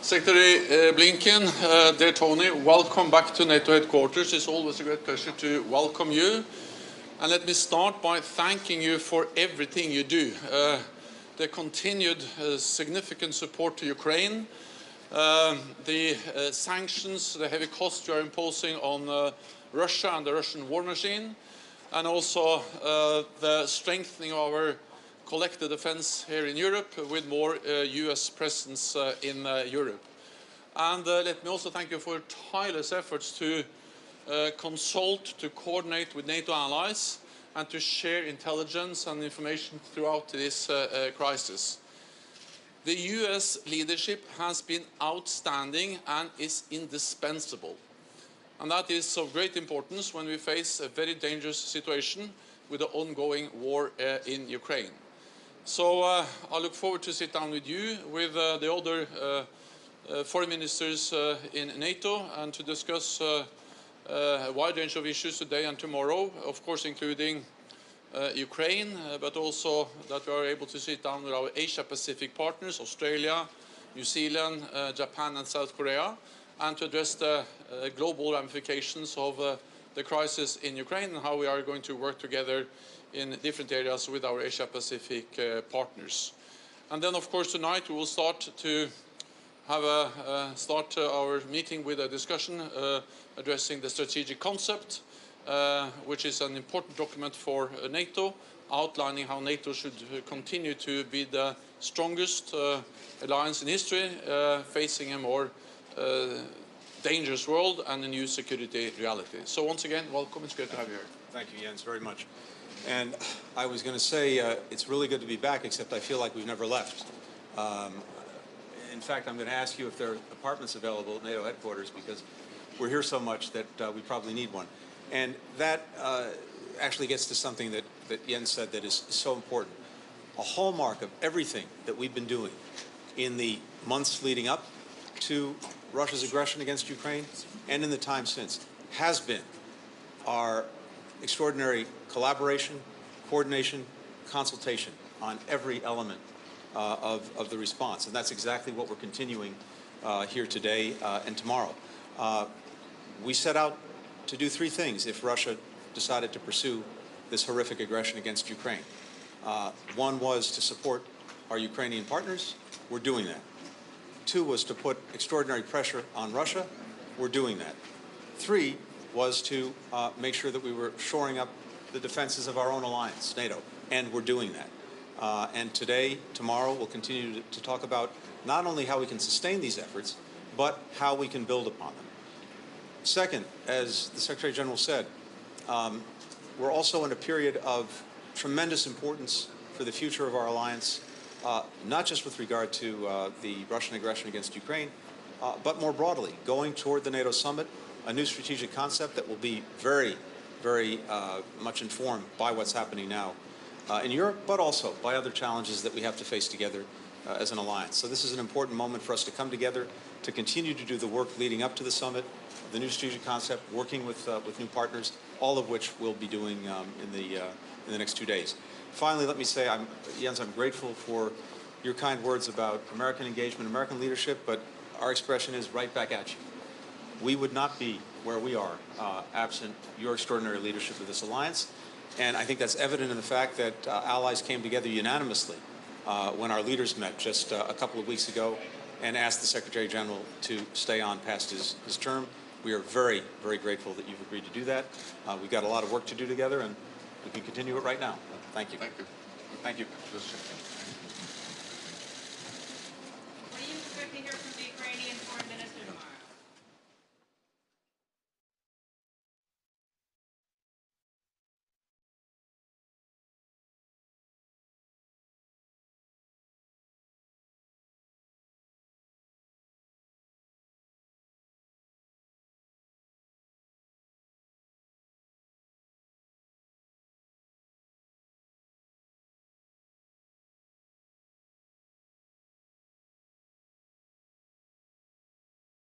Secretary Blinken, dear Tony, welcome back to NATO headquarters. It's always a great pleasure to welcome you. And let me start by thanking you for everything you do. The continued significant support to Ukraine, the sanctions, the heavy costs you are imposing on Russia and the Russian war machine, and also the strengthening of our collective defense here in Europe with more US presence in Europe. And let me also thank you for your tireless efforts to consult, to coordinate with NATO allies, and to share intelligence and information throughout this crisis. The US leadership has been outstanding and is indispensable. And that is of great importance when we face a very dangerous situation with the ongoing war in Ukraine. So I look forward to sit down with you, with the other foreign ministers in NATO, and to discuss a wide range of issues today and tomorrow, of course including Ukraine, but also that we are able to sit down with our Asia-Pacific partners, Australia, New Zealand, Japan and South Korea, and to address the global ramifications of the crisis in Ukraine and how we are going to work together in different areas with our Asia-Pacific partners. And then, of course, tonight we will start to have our meeting with a discussion addressing the strategic concept, which is an important document for NATO, outlining how NATO should continue to be the strongest alliance in history, facing a more dangerous world and a new security reality. So once again, welcome. It's great to have you here. Thank you, Jens, very much. And I was going to say it's really good to be back, except I feel like we've never left. In fact, I'm going to ask you if there are apartments available at NATO headquarters, because we're here so much that we probably need one. And that actually gets to something that Jens said that is so important. A hallmark of everything that we've been doing in the months leading up to Russia's aggression against Ukraine and in the time since has been our extraordinary collaboration, coordination, consultation on every element of the response. And that's exactly what we're continuing here today and tomorrow. We set out to do three things if Russia decided to pursue this horrific aggression against Ukraine. One was to support our Ukrainian partners. We're doing that. Two was to put extraordinary pressure on Russia. We're doing that. Three was to make sure that we were shoring up the defenses of our own alliance, NATO, and we're doing that. And today, tomorrow, we'll continue to talk about not only how we can sustain these efforts, but how we can build upon them. Second, as the Secretary General said, we're also in a period of tremendous importance for the future of our alliance, not just with regard to the Russian aggression against Ukraine, but more broadly, going toward the NATO summit, a new strategic concept that will be very, very much informed by what's happening now in Europe, but also by other challenges that we have to face together as an alliance. So this is an important moment for us to come together, to continue to do the work leading up to the summit, the new strategic concept, working with new partners, all of which we'll be doing in the next 2 days. Finally, let me say, Jens, I'm grateful for your kind words about American engagement, American leadership, but our expression is right back at you. We would not be where we are absent your extraordinary leadership of this alliance. And I think that's evident in the fact that allies came together unanimously when our leaders met just a couple of weeks ago and asked the Secretary General to stay on past his term. We are very, very grateful that you've agreed to do that. We've got a lot of work to do together, and we can continue it right now. Thank you. Thank you. Thank you.